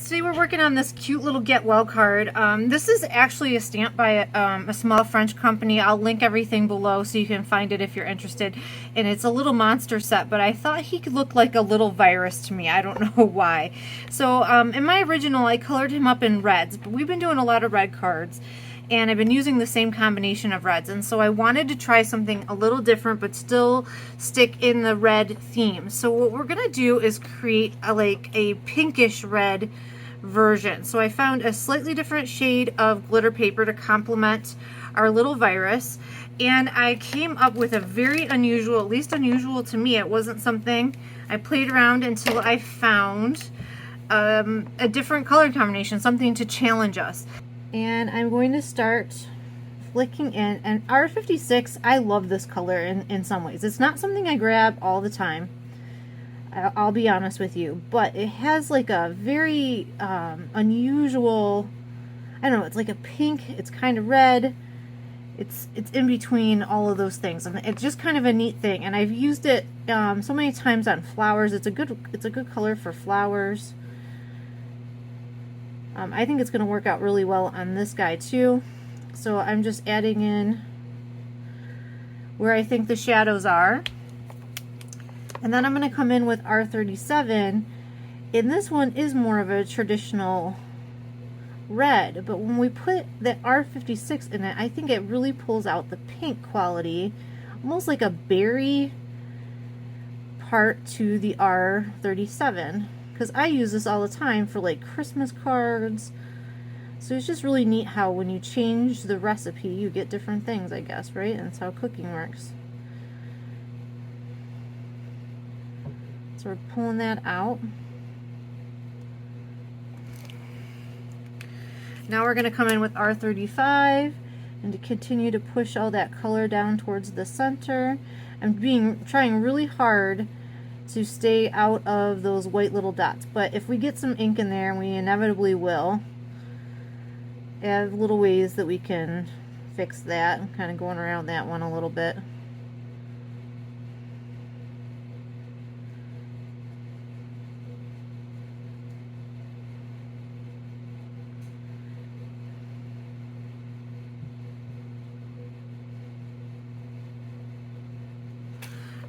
today we're working on this cute little Get Well card. This is actually a stamp by a small French company. I'll link everything below so you can find it if you're interested. And it's a little monster set, but I thought he could look like a little virus to me. I don't know why. So in my original, I colored him up in reds, but we've been doing a lot of red cards. And I've been using the same combination of reds, and so I wanted to try something a little different but still stick in the red theme. So what we're gonna do is create like a pinkish red version. So I found a slightly different shade of glitter paper to complement our little virus, and I came up with a very unusual, at least unusual to me. It wasn't something I played around until I found a different color combination, something to challenge us. And I'm going to start flicking in, and R56, I love this color in some ways. It's not something I grab all the time, I'll be honest with you, but it has like a very unusual, I don't know, it's like a pink, it's kind of red, it's in between all of those things, and it's just kind of a neat thing. And I've used it so many times on flowers. It's a good color for flowers. I think it's going to work out really well on this guy too. So I'm just adding in where I think the shadows are. And then I'm going to come in with R37. And this one is more of a traditional red. But when we put the R56 in it, I think it really pulls out the pink quality. Almost like a berry part to the R37. Because I use this all the time for like Christmas cards. So it's just really neat how when you change the recipe you get different things, I guess, right? And that's how cooking works. So we're pulling that out. Now we're going to come in with R35 and to continue to push all that color down towards the center. I'm trying really hard to stay out of those white little dots, but if we get some ink in there, and we inevitably will, I have little ways that we can fix that. I'm kind of going around that one a little bit.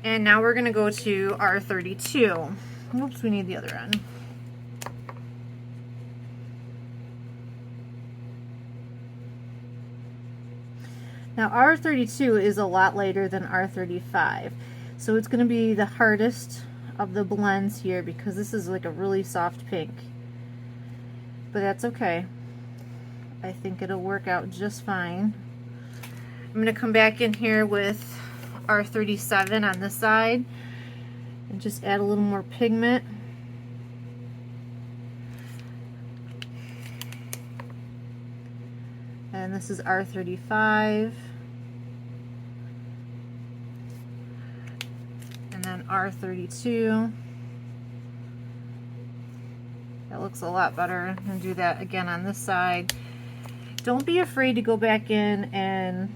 And now we're going to go to R32. Oops, we need the other end. Now R32 is a lot lighter than R35. So it's going to be the hardest of the blends here because this is like a really soft pink. But that's okay. I think it'll work out just fine. I'm going to come back in here with R37 on this side and just add a little more pigment. And this is R35. And then R32. That looks a lot better. I'm going to do that again on this side. Don't be afraid to go back in and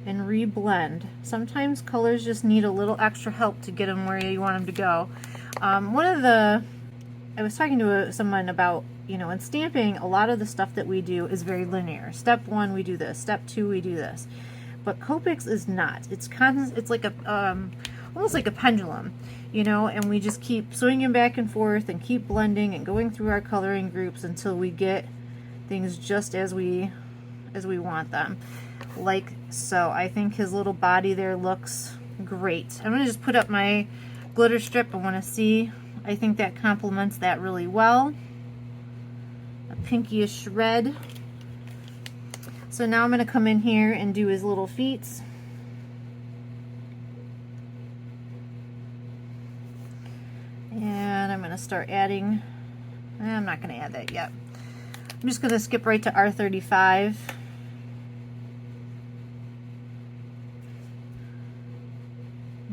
reblend. Sometimes colors just need a little extra help to get them where you want them to go. I was talking to someone about, you know, in stamping, a lot of the stuff that we do is very linear. Step 1, we do this. Step 2, we do this. But Copic is not. It's like a almost like a pendulum, you know, and we just keep swinging back and forth and keep blending and going through our coloring groups until we get things just as we want them. Like so. I think his little body there looks great. I'm going to just put up my glitter strip. I want to see. I think that complements that really well. A pinkyish red. So now I'm going to come in here and do his little feet. And I'm going to start adding. I'm not going to add that yet. I'm just going to skip right to R35.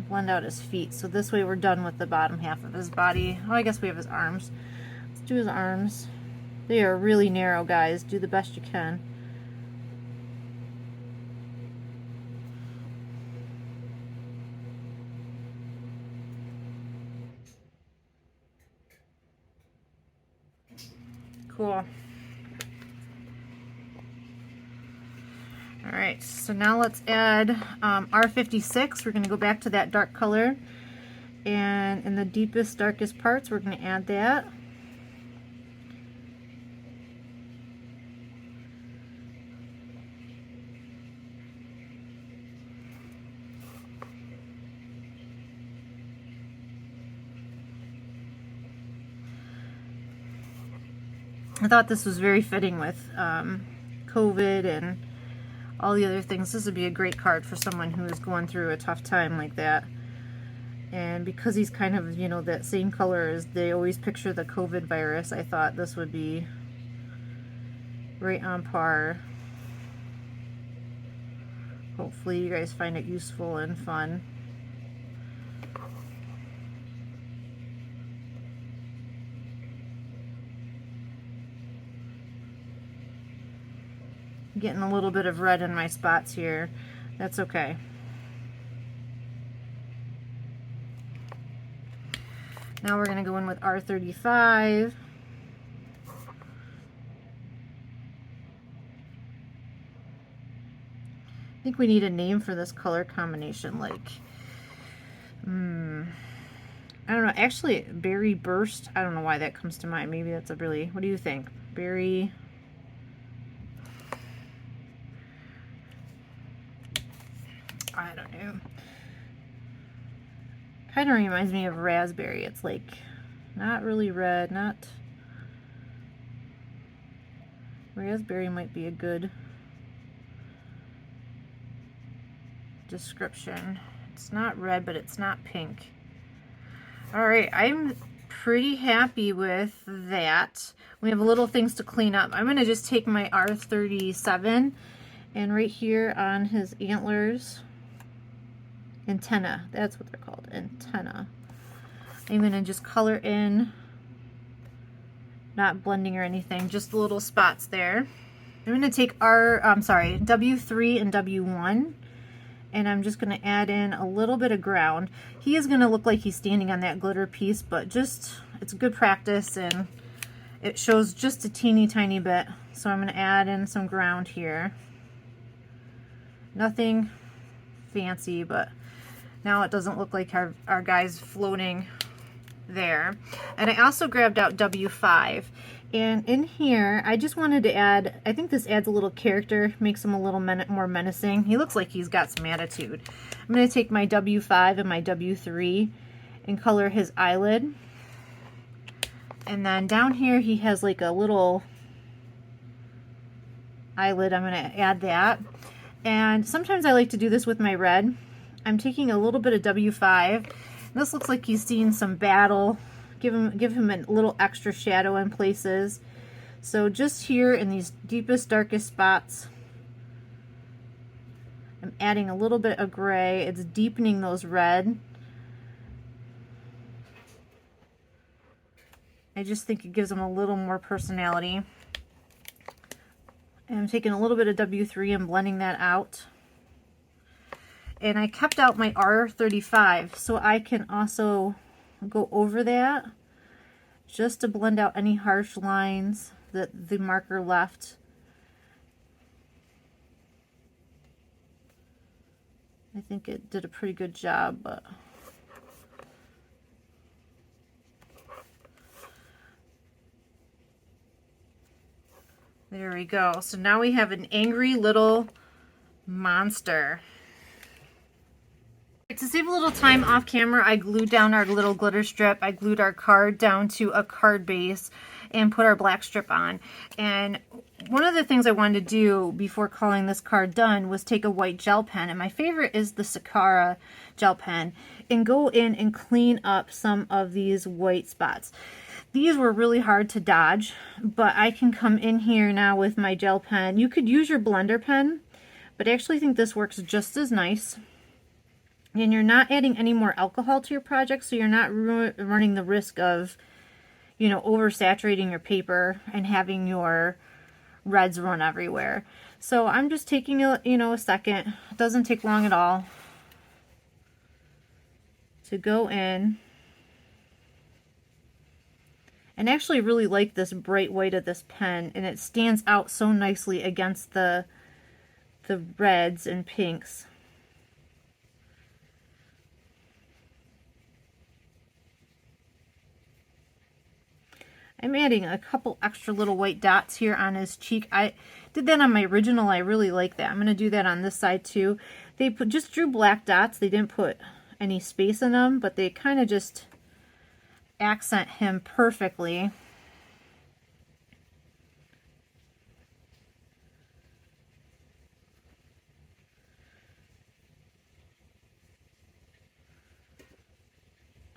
Blend out his feet. So this way we're done with the bottom half of his body. Oh, I guess we have his arms. Let's do his arms. They are really narrow, guys. Do the best you can. cool. All right, so now let's add R56. We're going to go back to that dark color, and in the deepest, darkest parts, we're going to add that. I thought this was very fitting with COVID and all the other things. This would be a great card for someone who is going through a tough time like that. And because he's kind of, you know, that same color as they always picture the COVID virus, I thought this would be right on par. Hopefully you guys find it useful and fun. Getting a little bit of red in my spots here. That's okay. Now we're going to go in with R35. I think we need a name for this color combination, like, I don't know, actually, Berry Burst. I don't know why that comes to mind. Maybe that's a really, what do you think? Berry... I don't know. Kind of reminds me of raspberry. It's like not really red, not raspberry might be a good description. It's not red, but it's not pink. All right, I'm pretty happy with that. We have little things to clean up. I'm going to just take my R37 and right here on his antlers, antenna, that's what they're called, antenna. I'm going to just color in, not blending or anything, just the little spots there. I'm going to take W3 and W1, and I'm just going to add in a little bit of ground. He is going to look like he's standing on that glitter piece, but just, it's good practice, and it shows just a teeny tiny bit. So I'm going to add in some ground here. Nothing fancy, but now it doesn't look like our guy's floating there. And I also grabbed out W5. And in here, I just wanted to add, I think this adds a little character, makes him a little more menacing. He looks like he's got some attitude. I'm going to take my W5 and my W3 and color his eyelid. And then down here, he has like a little eyelid. I'm going to add that. And sometimes I like to do this with my red. I'm taking a little bit of W5. This looks like he's seen some battle. Give him a little extra shadow in places. So just here in these deepest, darkest spots, I'm adding a little bit of gray. It's deepening those red. I just think it gives him a little more personality. And I'm taking a little bit of W3 and blending that out. And I kept out my R35 so I can also go over that just to blend out any harsh lines that the marker left. I think it did a pretty good job, but there we go. So now we have an angry little monster. To save a little time off camera, I glued down our little glitter strip. I glued our card down to a card base and put our black strip on. And one of the things I wanted to do before calling this card done was take a white gel pen, and my favorite is the Sakara gel pen, and go in and clean up some of these white spots. These were really hard to dodge, but I can come in here now with my gel pen. You could use your blender pen, but I actually think this works just as nice. And you're not adding any more alcohol to your project, so you're not running the risk of, you know, oversaturating your paper and having your reds run everywhere. So I'm just taking a second. It doesn't take long at all to go in And I actually really like this bright white of this pen, and it stands out so nicely against the reds and pinks. I'm adding a couple extra little white dots here on his cheek. I did that on my original. I really like that. I'm going to do that on this side too. They just drew black dots. They didn't put any space in them, but they kind of just accent him perfectly.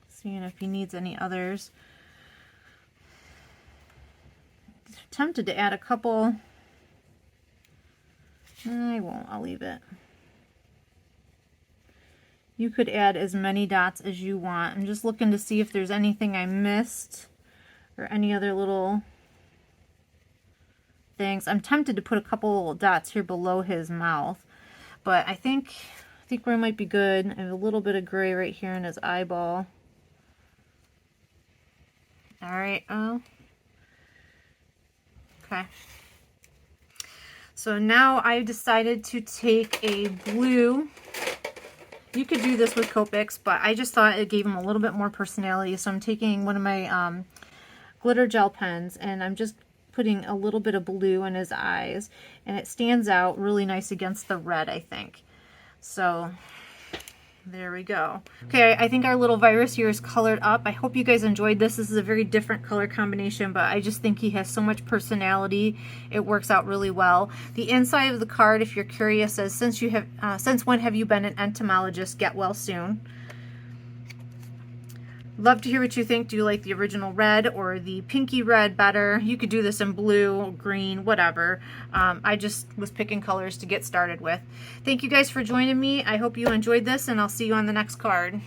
Seeing if he needs any others. Tempted to add a couple. I won't, I'll leave it. You could add as many dots as you want. I'm just looking to see if there's anything I missed or any other little things. I'm tempted to put a couple little dots here below his mouth, but I think we might be good. I have a little bit of gray right here in his eyeball. All right, okay. So now I've decided to take a blue. You could do this with Copics, but I just thought it gave him a little bit more personality. So I'm taking one of my glitter gel pens, and I'm just putting a little bit of blue in his eyes, and it stands out really nice against the red, I think. So there we go. Okay, I think our little virus here is colored up. I hope you guys enjoyed this. This is a very different color combination, but I just think he has so much personality. It works out really well. The inside of the card, if you're curious, says, since when have you been an entomologist? Get well soon. Love to hear what you think. Do you like the original red or the pinky red better? You could do this in blue, green, whatever. I just was picking colors to get started with. Thank you guys for joining me. I hope you enjoyed this, and I'll see you on the next card.